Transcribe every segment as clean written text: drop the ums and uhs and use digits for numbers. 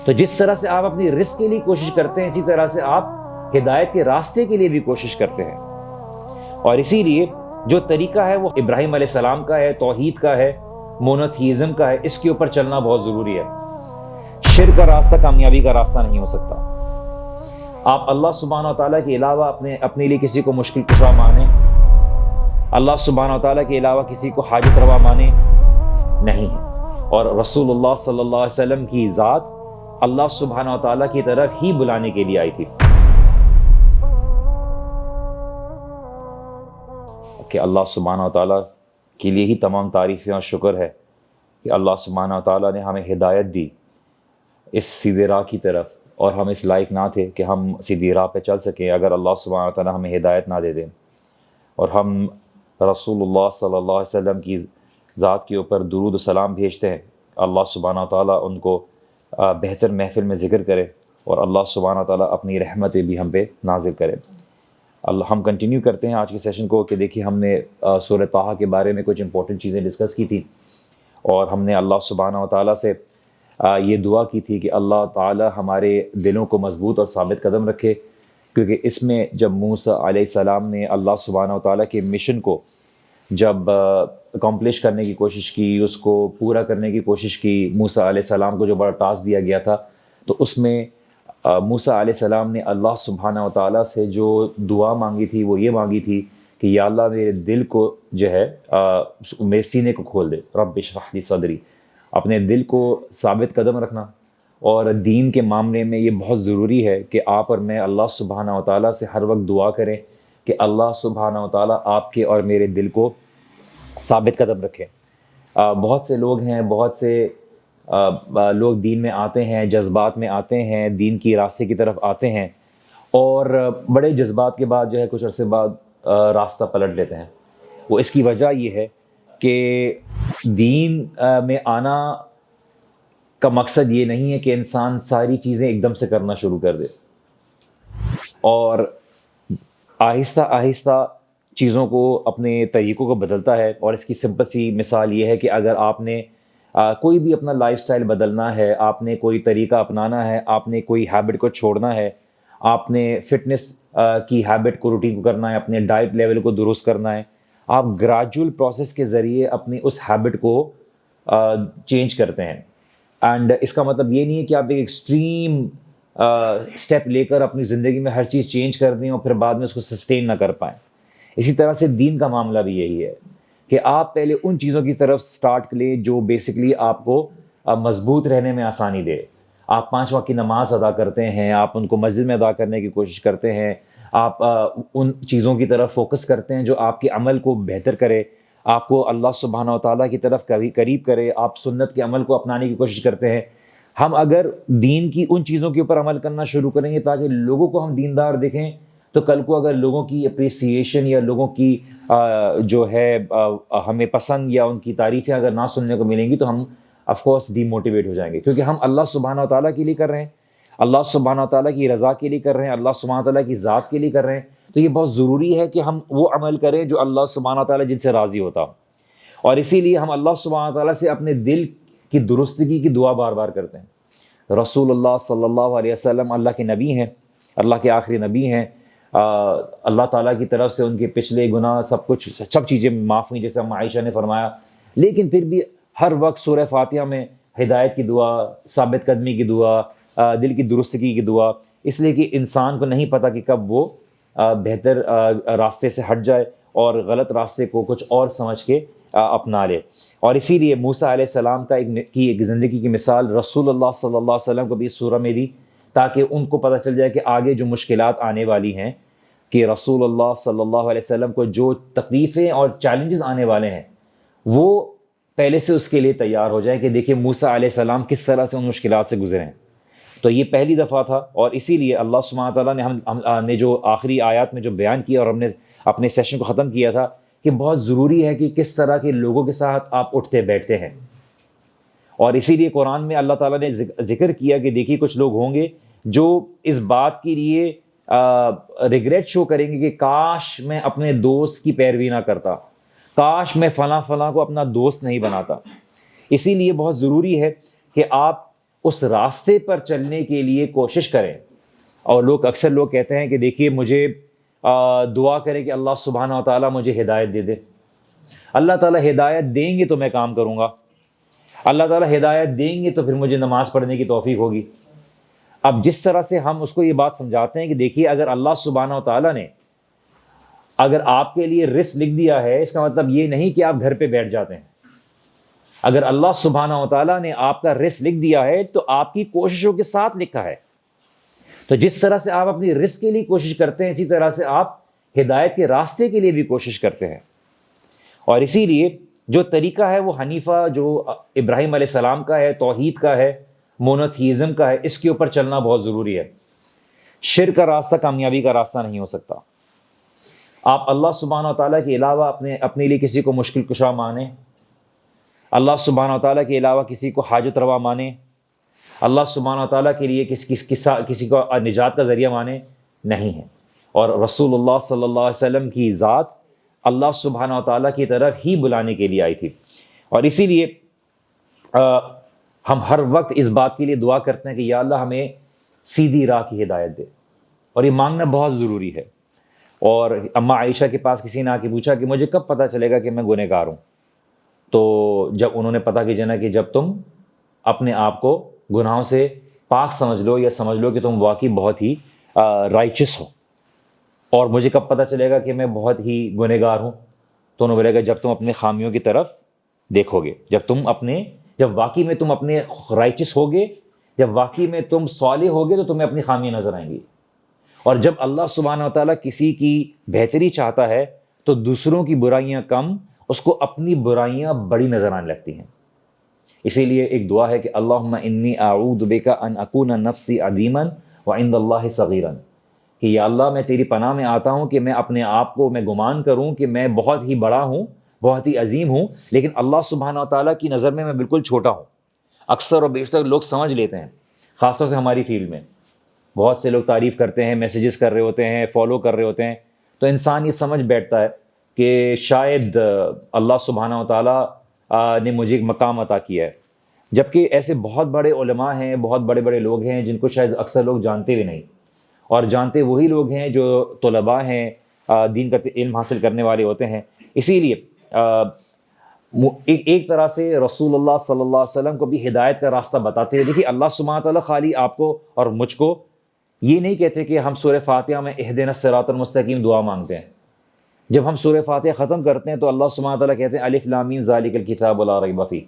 تو جس طرح سے آپ اپنی رزق کے لیے کوشش کرتے ہیں، اسی طرح سے آپ ہدایت کے راستے کے لیے بھی کوشش کرتے ہیں. اور اسی لیے جو طریقہ ہے وہ ابراہیم علیہ السلام کا ہے، توحید کا ہے، مونوتھیزم کا ہے. اس کے اوپر چلنا بہت ضروری ہے. شرک کا راستہ کامیابی کا راستہ نہیں ہو سکتا. آپ اللہ سبحانہ و تعالیٰ کے علاوہ اپنے لیے کسی کو مشکل کشا مانیں، اللہ سبحانہ و تعالیٰ کے علاوہ کسی کو حاجت روا مانیں نہیں ہے. اور رسول اللہ صلی اللہ علیہ وسلم کی ذات اللہ سبحانہ و تعالیٰ کی طرف ہی بلانے کے لیے آئی تھی. کہ اللہ سبحانہ و تعالیٰ کے لیے ہی تمام تعریفیں اور شکر ہے کہ اللہ سبحانہ و تعالیٰ نے ہمیں ہدایت دی اس سیدھے راہ کی طرف، اور ہم اس لائق نہ تھے کہ ہم سیدھی راہ پہ چل سکیں اگر اللہ سبحانہ و تعالیٰ ہمیں ہدایت نہ دے دیں. اور ہم رسول اللہ صلی اللہ علیہ وسلم کی ذات کے اوپر درود و سلام بھیجتے ہیں. اللہ سبحانہ و تعالیٰ ان کو بہتر محفل میں ذکر کرے، اور اللہ سبحانہ و تعالیٰ اپنی رحمتیں بھی ہم پہ نازل کرے. ہم کنٹینیو کرتے ہیں آج کے سیشن کو کہ دیکھیے ہم نے سورہ طٰہٰ کے بارے میں کچھ امپورٹنٹ چیزیں ڈسکس کی تھی، اور ہم نے اللہ سبحانہ و تعالیٰ سے یہ دعا کی تھی کہ اللہ تعالیٰ ہمارے دلوں کو مضبوط اور ثابت قدم رکھے، کیونکہ اس میں جب موسیٰ علیہ السلام نے اللہ سبحانہ و تعالیٰ کے مشن کو جب اکمپلش کرنے کی کوشش کی، اس کو پورا کرنے کی کوشش کی، موسیٰ علیہ السلام کو جو بڑا ٹاسک دیا گیا تھا، تو اس میں موسیٰ علیہ السلام نے اللہ سبحانہ و تعالیٰ سے جو دعا مانگی تھی وہ یہ مانگی تھی کہ یا اللہ میرے دل کو جو ہے میرے سینے کو کھول دے، رب اشرح لی صدری. اپنے دل کو ثابت قدم رکھنا. اور دین کے معاملے میں یہ بہت ضروری ہے کہ آپ اور میں اللہ سبحانہ و تعالیٰ سے ہر وقت دعا کریں کہ اللہ سبحانہ و تعالیٰ آپ کے اور میرے دل کو ثابت قدم رکھے. بہت سے لوگ ہیں، بہت سے لوگ دین میں آتے ہیں، جذبات میں آتے ہیں، دین کی راستے کی طرف آتے ہیں، اور بڑے جذبات کے بعد جو ہے کچھ عرصے بعد راستہ پلٹ لیتے ہیں. وہ اس کی وجہ یہ ہے کہ دین میں آنا کا مقصد یہ نہیں ہے کہ انسان ساری چیزیں ایک دم سے کرنا شروع کر دے، اور آہستہ آہستہ چیزوں کو، اپنے طریقوں کو بدلتا ہے. اور اس کی سمپل سی مثال یہ ہے کہ اگر آپ نے کوئی بھی اپنا لائف سٹائل بدلنا ہے، آپ نے کوئی طریقہ اپنانا ہے، آپ نے کوئی ہیبٹ کو چھوڑنا ہے، آپ نے فٹنس کی ہیبٹ کو، روٹین کو کرنا ہے، اپنے ڈائٹ لیول کو درست کرنا ہے، آپ گریجول پروسیس کے ذریعے اپنی اس ہیبٹ کو چینج کرتے ہیں. اینڈ اس کا مطلب یہ نہیں ہے کہ آپ ایک ایکسٹریم اسٹیپ لے کر اپنی زندگی میں ہر چیز چینج کر دیں اور پھر بعد میں اس کو سسٹین نہ کر پائیں. اسی طرح سے دین کا معاملہ بھی یہی ہے کہ آپ پہلے ان چیزوں کی طرف سٹارٹ لیں جو بیسکلی آپ کو مضبوط رہنے میں آسانی دے. آپ 5 وقت کی نماز ادا کرتے ہیں، آپ ان کو مسجد میں ادا کرنے کی کوشش کرتے ہیں، آپ ان چیزوں کی طرف فوکس کرتے ہیں جو آپ کے عمل کو بہتر کرے، آپ کو اللہ سبحانہ و تعالیٰ کی طرف قریب کرے، آپ سنت کے عمل کو اپنانے کی کوشش کرتے ہیں. ہم اگر دین کی ان چیزوں کے اوپر عمل کرنا شروع کریں گے تاکہ لوگوں کو ہم دیندار دیکھیں، تو کل کو اگر لوگوں کی اپریسیشن یا لوگوں کی جو ہے ہمیں پسند یا ان کی تعریفیں اگر نہ سننے کو ملیں گی تو ہم آف کورس ڈی موٹیویٹ ہو جائیں گے، کیونکہ ہم اللہ سبحانہ و تعالیٰ کے لیے کر رہے ہیں، اللہ سبحانہ و تعالیٰ کی رضا کے لیے کر رہے ہیں، اللہ سبحانہ و تعالیٰ کی ذات کے لیے کر رہے ہیں. تو یہ بہت ضروری ہے کہ ہم وہ عمل کریں جو اللہ سبحانہ و تعالیٰ جن سے راضی ہوتا. اور اسی لیے ہم اللہ سبحانہ و تعالیٰ سے اپنے دل کی درستگی کی دعا بار بار کرتے ہیں. رسول اللہ صلی اللہ علیہ وسلم اللہ کے نبی ہیں، اللہ کے آخری نبی ہیں. اللہ تعالیٰ کی طرف سے ان کے پچھلے گناہ سب چیزیں معاف ہوئیں جیسے عائشہ نے فرمایا، لیکن پھر بھی ہر وقت سورہ فاتحہ میں ہدایت کی دعا، ثابت قدمی کی دعا، دل کی درستگی کی دعا، اس لیے کہ انسان کو نہیں پتہ کہ کب وہ بہتر راستے سے ہٹ جائے اور غلط راستے کو کچھ اور سمجھ کے اپنا لے. اور اسی لیے موسیٰ علیہ السلام کا ایک زندگی کی مثال رسول اللہ صلی اللہ علیہ وسلم کو بھی اس سورہ میں دی تاکہ ان کو پتہ چل جائے کہ آگے جو مشکلات آنے والی ہیں، کہ رسول اللہ صلی اللہ علیہ وسلم کو جو تکلیفیں اور چیلنجز آنے والے ہیں وہ پہلے سے اس کے لیے تیار ہو جائیں کہ دیکھیں موسیٰ علیہ السلام کس طرح سے ان مشکلات سے گزرے ہیں. تو یہ پہلی دفعہ تھا، اور اسی لیے اللہ سبحانہ تعالیٰ نے ہم نے جو آخری آیات میں جو بیان کیا اور ہم نے اپنے سیشن کو ختم کیا تھا کہ بہت ضروری ہے کہ کس طرح کے لوگوں کے ساتھ آپ اٹھتے بیٹھتے ہیں. اور اسی لیے قرآن میں اللہ تعالیٰ نے ذکر کیا کہ دیکھیے کچھ لوگ ہوں گے جو اس بات کے لیے ریگریٹ شو کریں گے کہ کاش میں اپنے دوست کی پیروی نہ کرتا، کاش میں فلاں کو اپنا دوست نہیں بناتا. اسی لیے بہت ضروری ہے کہ آپ اس راستے پر چلنے کے لیے کوشش کریں. اور اکثر لوگ کہتے ہیں کہ دیکھیے مجھے دعا کریں کہ اللہ سبحانہ و تعالیٰ مجھے ہدایت دے دے. اللہ تعالیٰ ہدایت دیں گے تو میں کام کروں گا، اللہ تعالیٰ ہدایت دیں گے تو پھر مجھے نماز پڑھنے کی توفیق ہوگی. اب جس طرح سے ہم اس کو یہ بات سمجھاتے ہیں کہ دیکھیے اگر اللہ سبحانہ و تعالیٰ نے اگر آپ کے لیے رزق لکھ دیا ہے، اس کا مطلب یہ نہیں کہ آپ گھر پہ بیٹھ جاتے ہیں. اگر اللہ سبحانہ و تعالیٰ نے آپ کا رزق لکھ دیا ہے تو آپ کی کوششوں کے ساتھ لکھا ہے. تو جس طرح سے آپ اپنی رزق کے لیے کوشش کرتے ہیں، اسی طرح سے آپ ہدایت کے راستے کے لیے بھی کوشش کرتے ہیں. اور اسی لیے جو طریقہ ہے وہ حنیفہ جو ابراہیم علیہ السلام کا ہے، توحید کا ہے، مونوتھیزم کا ہے، اس کے اوپر چلنا بہت ضروری ہے. شرک کا راستہ کامیابی کا راستہ نہیں ہو سکتا. آپ اللہ سبحانہ و تعالیٰ کے علاوہ اپنے لیے کسی کو مشکل کشا مانیں، اللہ سبحانہ و تعالیٰ کے علاوہ کسی کو حاجت روا مانیں، اللہ سبحانہ و تعالیٰ کے لیے کسی کو نجات کا ذریعہ مانیں، نہیں ہے. اور رسول اللہ صلی اللہ علیہ وسلم کی ذات اللہ سبحانہ و تعالیٰ کی طرف ہی بلانے کے لیے آئی تھی. اور اسی لیے ہم ہر وقت اس بات کے لیے دعا کرتے ہیں کہ یا اللہ ہمیں سیدھی راہ کی ہدایت دے. اور یہ مانگنا بہت ضروری ہے. اور اماں عائشہ کے پاس کسی نے آ کے پوچھا کہ مجھے کب پتہ چلے گا کہ میں گنہگار ہوں؟ تو جب انہوں نے پتہ کیا کہ جب تم اپنے آپ کو گناہوں سے پاک سمجھ لو یا سمجھ لو کہ تم واقعی بہت ہی رائچس ہو. اور مجھے کب پتہ چلے گا کہ میں بہت ہی گنہگار ہوں؟ تو انہوں نے بولے گا جب تم اپنے خامیوں کی طرف دیکھو گے، جب واقعی میں تم اپنے رائچس ہوگے، جب واقعی میں تم صالح ہوگے تو تمہیں اپنی خامیاں نظر آئیں گی. اور جب اللہ سبحانہ و تعالیٰ کسی کی بہتری چاہتا ہے تو دوسروں کی برائیاں کم، اس کو اپنی برائیاں بڑی نظر آنے لگتی ہیں. اسی لیے ایک دعا ہے کہ اللہم انی اعوذ بک ان اکون نفسی عدیما وعند اللہ صغیرا، کہ یا اللہ میں تیری پناہ میں آتا ہوں کہ میں اپنے آپ کو میں گمان کروں کہ میں بہت ہی بڑا ہوں، بہت ہی عظیم ہوں، لیکن اللہ سبحانہ و تعالیٰ کی نظر میں بالکل چھوٹا ہوں. اکثر اور بیشتر لوگ سمجھ لیتے ہیں، خاص طور سے ہماری فیلڈ میں بہت سے لوگ تعریف کرتے ہیں، میسیجز کر رہے ہوتے ہیں، فالو کر رہے ہوتے ہیں، تو انسان یہ سمجھ بیٹھتا ہے کہ شاید اللہ سبحانہ و تعالیٰ نے مجھے ایک مقام عطا کیا ہے. جبکہ ایسے بہت بڑے علماء ہیں، بہت بڑے بڑے لوگ ہیں جن کو شاید اکثر لوگ جانتے بھی نہیں، اور جانتے وہی لوگ ہیں جو طلباء ہیں، دین کا علم حاصل کرنے والے ہوتے ہیں. اسی لیے ایک طرح سے رسول اللہ صلی اللہ علیہ وسلم کو بھی ہدایت کا راستہ بتاتے ہیں. دیکھیے اللہ سبحانہ تعالیٰ خالی آپ کو اور مجھ کو یہ نہیں کہتے کہ ہم سورہ فاتحہ میں اہدنا الصراط المستقیم دعا مانگتے ہیں. جب ہم سورہ فاتحہ ختم کرتے ہیں تو اللہ سبحانہ تعالیٰ کہتے ہیں الف لام میم ذالک الکتاب لا ریب فیہ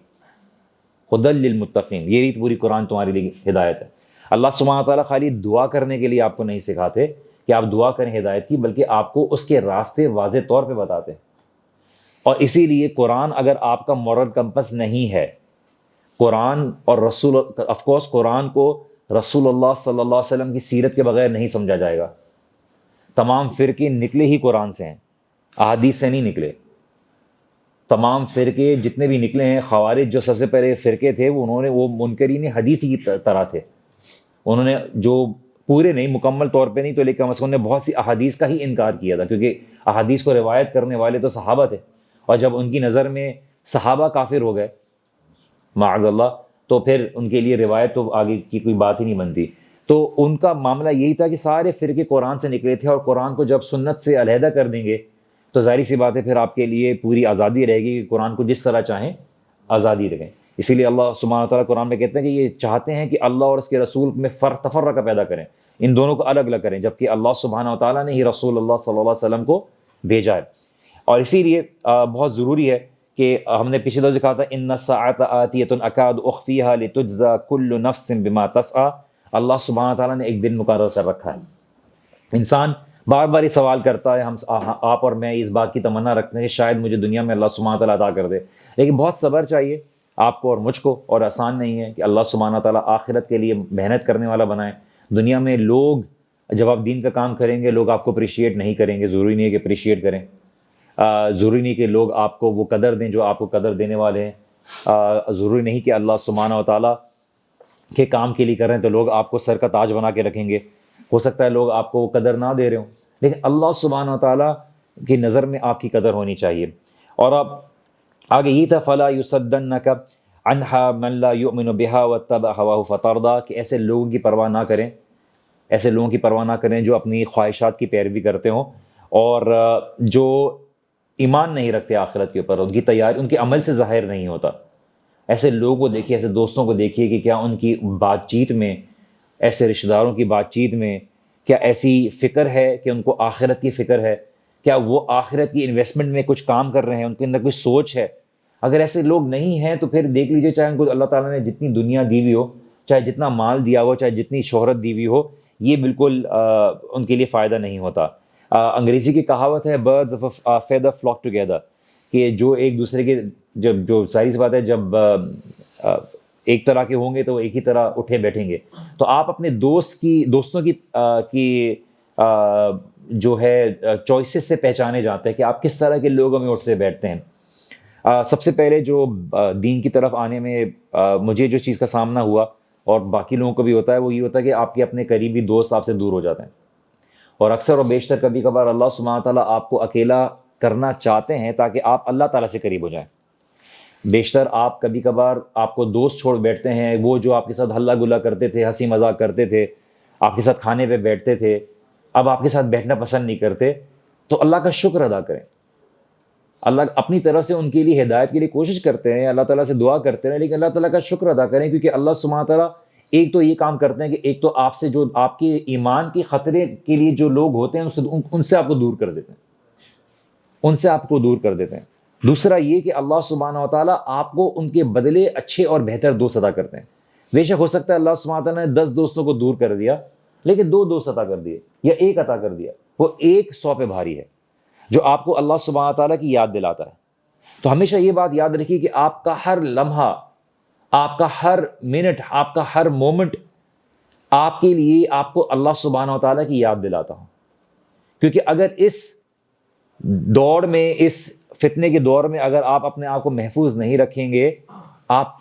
ھدی للمتقین، یہ پوری قرآن تمہارے لیے ہدایت ہے. اللہ سبحانہ تعالیٰ خالی دعا کرنے کے لیے آپ کو نہیں سکھاتے کہ آپ دعا کریں ہدایت کی، بلکہ آپ کو اس کے راستے واضح طور پہ بتاتے ہیں. اور اسی لیے قرآن اگر آپ کا مورل کمپس نہیں ہے، قرآن اور رسول آف کورس قرآن کو رسول اللہ صلی اللہ علیہ وسلم کی سیرت کے بغیر نہیں سمجھا جائے گا. تمام فرقے نکلے ہی قرآن سے ہیں، احادیث سے نہیں نکلے. تمام فرقے جتنے بھی نکلے ہیں، خوارج جو سب سے پہلے فرقے تھے وہ منکرین حدیث کی طرح تھے. انہوں نے جو پورے نہیں، مکمل طور پہ نہیں تو لیکن کم از کم نے بہت سی احادیث کا ہی انکار کیا تھا، کیونکہ احادیث کو روایت کرنے والے تو صحابہ تھے. اور جب ان کی نظر میں صحابہ کافر ہو گئے معاذ اللہ، تو پھر ان کے لیے روایت تو آگے کی کوئی بات ہی نہیں بنتی. تو ان کا معاملہ یہی تھا کہ سارے فرقے قرآن سے نکلے تھے، اور قرآن کو جب سنت سے علیحدہ کر دیں گے تو ظاہری سی بات ہے پھر آپ کے لیے پوری آزادی رہے گی کہ قرآن کو جس طرح چاہیں آزادی رکھیں. اسی لیے اللہ سبحانہ تعالیٰ قرآن میں کہتے ہیں کہ یہ چاہتے ہیں کہ اللہ اور اس کے رسول میں تفرقہ پیدا کریں، ان دونوں کو الگ الگ کریں، جبکہ اللہ سبحانہ تعالیٰ نے ہی رسول اللہ صلی اللہ علیہ وسلم کو بھیجا ہے. اور اسی لیے بہت ضروری ہے کہ ہم نے پچھلے دفعہ کہا تھا ان الساعۃ آتیۃ اکاد اخفیھا لتجزی کل نفس بما تسعی. اللہ سبحانہ تعالیٰ نے ایک دن مقرر کر رکھا ہے. انسان بار بار یہ سوال کرتا ہے، آپ اور میں اس بات کی تمنا رکھتے ہیں کہ شاید مجھے دنیا میں اللہ سبحانہ تعالیٰ عطا کر دے، لیکن بہت صبر چاہیے آپ کو اور مجھ کو، اور آسان نہیں ہے کہ اللہ سبحانہ تعالیٰ آخرت کے لیے محنت کرنے والا بنائے. دنیا میں لوگ جب آپ دین کا کام کریں گے لوگ آپ کو اپریشیٹ نہیں کریں گے. ضروری نہیں ہے کہ اپریشیٹ کریں، ضروری نہیں کہ لوگ آپ کو وہ قدر دیں جو آپ کو قدر دینے والے ہیں. ضروری نہیں کہ اللہ سبحانہ و تعالیٰ کے کام کے لیے کر رہے ہیں تو لوگ آپ کو سر کا تاج بنا کے رکھیں گے. ہو سکتا ہے لوگ آپ کو وہ قدر نہ دے رہے ہوں، لیکن اللہ سبحانہ و تعالیٰ کی نظر میں آپ کی قدر ہونی چاہیے. اور اب آگے یہ تھا فلا یصدنک، عنہا من لا یؤمن بہا واتبع ہواہ فتردی، کہ ایسے لوگوں کی پرواہ نہ کریں، ایسے لوگوں کی پرواہ نہ کریں جو اپنی خواہشات کی پیروی کرتے ہوں اور جو ایمان نہیں رکھتے آخرت کے اوپر، ان کی تیاری ان کے عمل سے ظاہر نہیں ہوتا۔ ایسے لوگوں کو دیکھیے، ایسے دوستوں کو دیکھیے کہ کیا ان کی بات چیت میں، ایسے رشتہ داروں کی بات چیت میں کیا ایسی فکر ہے کہ ان کو آخرت کی فکر ہے، کیا وہ آخرت کی انویسٹمنٹ میں کچھ کام کر رہے ہیں، ان کے اندر کوئی سوچ ہے۔ اگر ایسے لوگ نہیں ہیں تو پھر دیکھ لیجئے، چاہے ان کو اللہ تعالیٰ نے جتنی دنیا دی ہوئی ہو، چاہے جتنا مال دیا ہو، چاہے جتنی شہرت دی ہوئی ہو، یہ بالکل ان کے لیے فائدہ نہیں ہوتا۔ انگریزی کی کہاوت ہے birds of a feather flock together, کہ جو ایک دوسرے کے جو ظاہر سی بات ہے جب ایک طرح کے ہوں گے تو وہ ایک ہی طرح اٹھے بیٹھیں گے۔ تو آپ اپنے دوستوں کی جو ہے چوائسز سے پہچانے جاتے ہیں کہ آپ کس طرح کے لوگوں میں اٹھتے بیٹھتے ہیں۔ سب سے پہلے جو دین کی طرف آنے میں مجھے جو چیز کا سامنا ہوا اور باقی لوگوں کو بھی ہوتا ہے، وہ یہ ہوتا ہے کہ آپ کے اپنے قریبی دوست آپ سے دور ہو جاتے ہیں، اور اکثر و بیشتر کبھی کبھار اللہ سبحانہ تعالیٰ آپ کو اکیلا کرنا چاہتے ہیں تاکہ آپ اللہ تعالیٰ سے قریب ہو جائیں۔ بیشتر آپ کبھی کبھار آپ کو دوست چھوڑ بیٹھتے ہیں، وہ جو آپ کے ساتھ ہلا گلا کرتے تھے، ہنسی مذاق کرتے تھے، آپ کے ساتھ کھانے پہ بیٹھتے تھے، اب آپ کے ساتھ بیٹھنا پسند نہیں کرتے۔ تو اللہ کا شکر ادا کریں، اللہ اپنی طرف سے ان کے لیے ہدایت کے لیے کوشش کرتے ہیں، اللہ تعالیٰ سے دعا کرتے ہیں، لیکن اللہ تعالیٰ کا شکر ادا کریں، کیونکہ اللہ سبحانہ تعالیٰ ایک تو یہ کام کرتے ہیں کہ ایک تو آپ سے جو آپ کے ایمان کے خطرے کے لیے جو لوگ ہوتے ہیں ان سے آپ کو دور کر دیتے ہیں، ان سے آپ کو دور کر دیتے ہیں۔ دوسرا یہ کہ اللہ سبحانہ و تعالیٰ آپ کو ان کے بدلے اچھے اور بہتر دوست عطا کرتے ہیں۔ بے شک ہو سکتا ہے اللہ سبحانہ تعالیٰ نے 10 دوستوں کو دور کر دیا، لیکن 2 دوست عطا کر دیے یا 1 عطا کر دیا، وہ 1 100 پہ بھاری ہے، جو آپ کو اللہ سبحانہ تعالیٰ کی یاد دلاتا ہے۔ تو ہمیشہ یہ بات یاد رکھیے کہ آپ کا ہر لمحہ، آپ کا ہر منٹ، آپ کا ہر مومنٹ آپ کے لیے آپ کو اللہ سبحانہ تعالیٰ کی یاد دلاتا ہوں، کیونکہ اگر اس دوڑ میں، اس فتنے کے دور میں اگر آپ اپنے آپ کو محفوظ نہیں رکھیں گے، آپ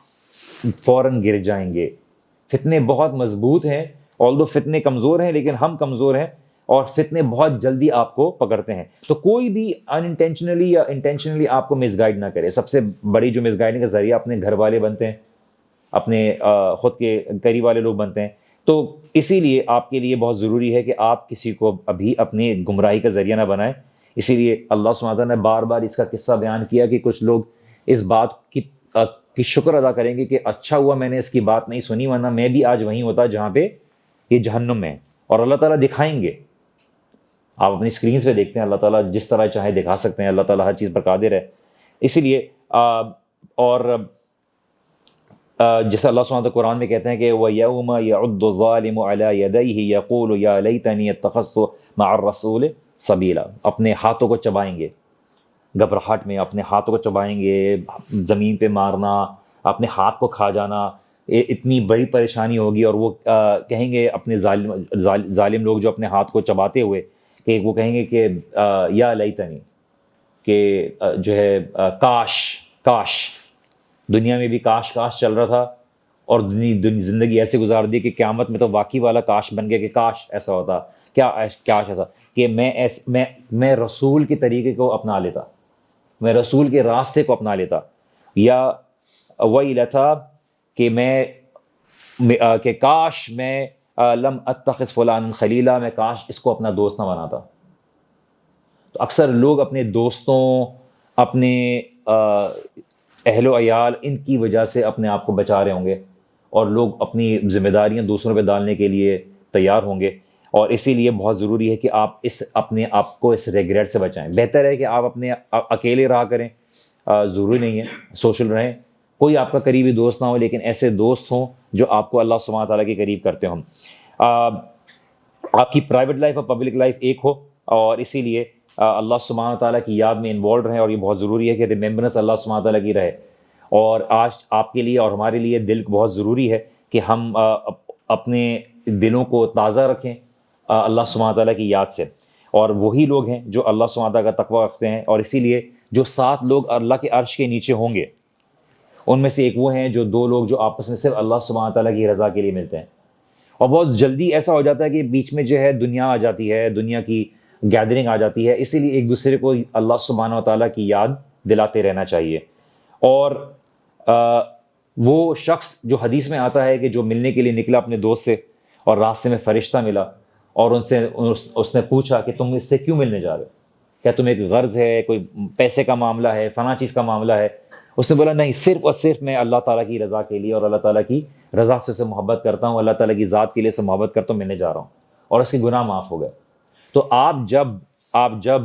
فوراً گر جائیں گے۔ فتنے بہت مضبوط ہیں، although فتنے کمزور ہیں لیکن ہم کمزور ہیں، اور فتنے بہت جلدی آپ کو پکڑتے ہیں۔ تو کوئی بھی انٹینشنلی یا انٹینشنلی آپ کو مس گائیڈ نہ کرے۔ سب سے بڑی جو مس گائیڈنگ کا ذریعہ اپنے گھر والے بنتے ہیں، اپنے خود کے قریب والے لوگ بنتے ہیں۔ تو اسی لیے آپ کے لیے بہت ضروری ہے کہ آپ کسی کو ابھی اپنی گمراہی کا ذریعہ نہ بنائیں۔ اسی لیے اللہ سبحانہ تعالیٰ نے بار بار اس کا قصہ بیان کیا کہ کچھ لوگ اس بات کی شکر ادا کریں گے کہ اچھا ہوا میں نے اس کی بات نہیں سنی، ورنہ میں بھی آج وہیں ہوتا جہاں پہ یہ جہنم میں ہے۔ اور اللہ تعالیٰ دکھائیں گے، آپ اپنی اسکرینس پہ دیکھتے ہیں، اللہ تعالیٰ جس طرح چاہے دکھا سکتے ہیں، اللہ تعالیٰ ہر چیز پر قادر ہے۔ اسی لیے اور جیسے اللہ سبحانہ قرآن میں کہتے ہیں کہ وَيَوْمَ يَعُضُّ الظَّالِمُ عَلَىٰ يَدَيْهِ يَقُولُ يَا لَيْتَنِي اتَّخَذْتُ مَعَ الرَّسُولِ سَبِيلًا، اپنے ہاتھوں کو چبائیں گے، گھبراہٹ میں اپنے ہاتھوں کو چبائیں گے، زمین پہ مارنا، اپنے ہاتھ کو کھا جانا، اتنی بڑی پریشانی ہوگی۔ اور وہ کہیں گے اپنے ظالم لوگ جو اپنے ہاتھ کو چباتے ہوئے، کہ وہ کہیں گے کہ یا لیتنی، کہ جو ہے کاش دنیا میں بھی کاش چل رہا تھا، اور زندگی ایسے گزار دی کہ قیامت میں تو واقعی والا کاش بن گیا کہ کاش ایسا ہوتا، کاش ایسا کہ میں رسول کے طریقے کو اپنا لیتا، میں رسول کے راستے کو اپنا لیتا، یا ویلتا کہ کاش میں لم اتخذ فلانا خلیلا، میں کاش اس کو اپنا دوست نہ بناتا۔ تو اکثر لوگ اپنے دوستوں، اپنے اہل و عیال، ان کی وجہ سے اپنے آپ کو بچا رہے ہوں گے، اور لوگ اپنی ذمہ داریاں دوسروں پہ ڈالنے کے لیے تیار ہوں گے۔ اور اسی لیے بہت ضروری ہے کہ آپ اپنے آپ کو اس ریگریٹ سے بچائیں۔ بہتر ہے کہ آپ اپنے اکیلے رہا کریں، ضروری نہیں ہے سوشل رہیں، کوئی آپ کا قریبی دوست نہ ہو، لیکن ایسے دوست ہوں جو آپ کو اللہ سبحانہ تعالیٰ کے قریب کرتے ہوں۔ آپ کی پرائیویٹ لائف اور پبلک لائف ایک ہو، اور اسی لیے اللہ سبحانہ تعالیٰ کی یاد میں انوالو رہیں، اور یہ بہت ضروری ہے کہ ریممبرنس اللہ سبحانہ تعالیٰ کی رہے۔ اور آج آپ کے لیے اور ہمارے لیے دل بہت ضروری ہے کہ ہم اپنے دلوں کو تازہ رکھیں اللہ سبحانہ تعالیٰ کی یاد سے، اور وہی لوگ ہیں جو اللہ سبحانہ تعالیٰ کا تقویٰ رکھتے ہیں۔ اور اسی لیے جو 7 لوگ اللہ کے عرش کے نیچے ہوں گے، ان میں سے ایک وہ ہیں جو 2 لوگ جو آپس میں صرف اللہ سبحانہ تعالیٰ کی رضا کے لیے ملتے ہیں۔ اور بہت جلدی ایسا ہو جاتا ہے کہ بیچ میں جو ہے دنیا آ جاتی ہے، دنیا کی گیدرنگ آ جاتی ہے، اسی لیے ایک دوسرے کو اللہ سبحانہ تعالیٰ کی یاد دلاتے رہنا چاہیے۔ اور وہ شخص جو حدیث میں آتا ہے کہ جو ملنے کے لیے نکلا اپنے دوست سے اور راستے میں فرشتہ ملا اور اس نے پوچھا کہ تم اس سے کیوں ملنے جا رہے ہو، کیا تمہیں ایک غرض ہے، کوئی پیسے کا معاملہ ہے، فلاں چیز کا معاملہ ہے؟ اس نے بولا نہیں، صرف اور صرف میں اللہ تعالیٰ کی رضا کے لیے اور اللہ تعالیٰ کی رضا سے اسے محبت کرتا ہوں، اللہ تعالیٰ کی ذات کے لیے اسے محبت کرتا ہوں، ملنے جا رہا ہوں، اور اس کے گناہ معاف ہو گئے۔ تو آپ جب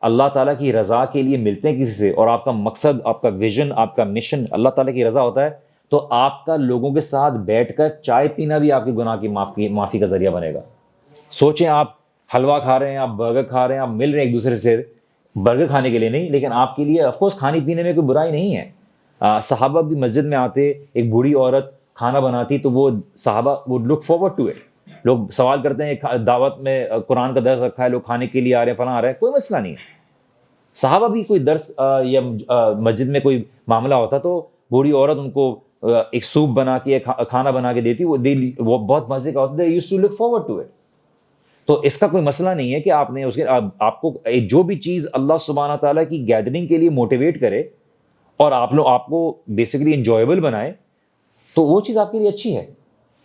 اللہ تعالیٰ کی رضا کے لیے ملتے ہیں کسی سے اور آپ کا مقصد، آپ کا ویژن، آپ کا مشن اللہ تعالیٰ کی رضا ہوتا ہے، تو آپ کا لوگوں کے ساتھ بیٹھ کر چائے پینا بھی آپ کے گناہ کی معافی کا ذریعہ بنے گا۔ سوچیں، آپ حلوہ کھا رہے ہیں، آپ برگر کھا رہے ہیں، آپ مل رہے ہیں ایک دوسرے سے، برگر کھانے کے لیے نہیں، لیکن آپ کے لیے آف کورس کھانے پینے میں کوئی برائی نہیں ہے۔ صحابہ بھی مسجد میں آتے، ایک بوڑھی عورت کھانا بناتی تو وہ صحابہ would look forward to it۔ لوگ سوال کرتے ہیں دعوت میں قرآن کا درس رکھا ہے، لوگ کھانے کے لیے آ رہے ہیں، فلاں آ رہے ہیں، کوئی مسئلہ نہیں ہے۔ صحابہ بھی کوئی درس یا مسجد میں کوئی معاملہ ہوتا تو بوڑھی عورت ان کو ایک سوپ بنا کے، کھانا بنا کے دیتی، وہ بہت مزے کا ہوتا ہے، they used to look forward to it۔ تو اس کا کوئی مسئلہ نہیں ہے کہ آپ کو جو بھی چیز اللہ سبحانہ تعالیٰ کی گیدرنگ کے لیے موٹیویٹ کرے اور آپ کو بیسیکلی انجوائبل بنائے، تو وہ چیز آپ کے لیے اچھی ہے۔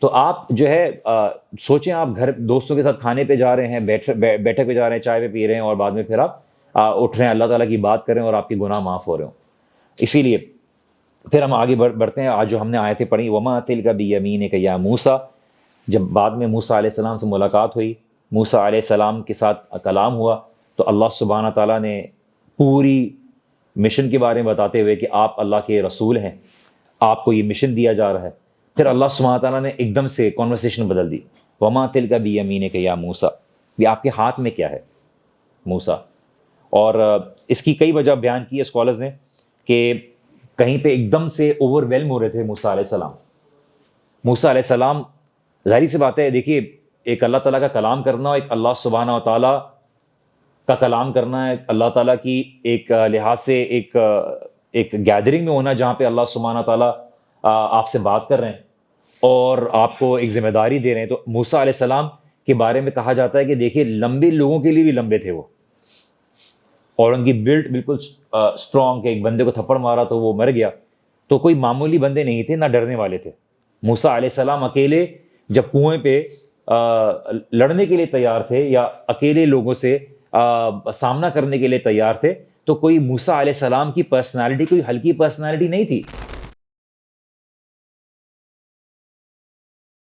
تو آپ جو ہے سوچیں، آپ گھر دوستوں کے ساتھ کھانے پہ جا رہے ہیں، بیٹھک پہ جا رہے ہیں، چائے پہ پی رہے ہیں، اور بعد میں پھر آپ اٹھ رہے ہیں، اللہ تعالیٰ کی بات کر رہے ہیں اور آپ کے گناہ معاف ہو رہے ہوں۔ اسی لیے پھر ہم آگے بڑھتے ہیں۔ آج جو ہم نے آیتیں پڑھی، وما تلک بیمینک یا موسیٰ، جب بعد میں موسیٰ علیہ السلام سے ملاقات ہوئی، موسیٰ علیہ السلام کے ساتھ کلام ہوا، تو اللہ سبحانہ تعالیٰ نے پوری مشن کے بارے میں بتاتے ہوئے کہ آپ اللہ کے رسول ہیں، آپ کو یہ مشن دیا جا رہا ہے، پھر اللہ سبحانہ تعالیٰ نے ایک دم سے کانورسیشن بدل دی۔ وما تلک بیمینک یا موسیٰ، یہ آپ کے ہاتھ میں کیا ہے موسیٰ؟ اور اس کی کئی وجہ بیان کی ہے اسکالرز نے، کہ کہیں پہ ایک دم سے اوور ویلم ہو رہے تھے موسیٰ علیہ السلام۔ موسیٰ علیہ السلام، ظاہری سی بات ہے، دیکھیے ایک اللہ تعالیٰ کا کلام کرنا، ایک اللہ سبحانہ و تعالیٰ کا کلام کرنا ہے، اللہ تعالیٰ کی ایک لحاظ سے ایک گیدرنگ میں ہونا جہاں پہ اللہ سبحانہ تعالیٰ آپ سے بات کر رہے ہیں اور آپ کو ایک ذمہ داری دے رہے ہیں۔ تو موسیٰ علیہ السلام کے بارے میں کہا جاتا ہے کہ دیکھیے لمبے لوگوں کے لیے بھی لمبے تھے وہ، اور ان کی بلڈ بالکل اسٹرانگ، کہ ایک بندے کو تھپڑ مارا تو وہ مر گیا۔ تو کوئی معمولی بندے نہیں تھے، نہ ڈرنے والے تھے۔ موسیٰ علیہ السلام اکیلے جب کنویں پہ لڑنے کے لیے تیار تھے یا اکیلے لوگوں سے سامنا کرنے کے لیے تیار تھے، تو کوئی موسیٰ علیہ السلام کی پرسنالٹی کوئی ہلکی پرسنالٹی نہیں تھی۔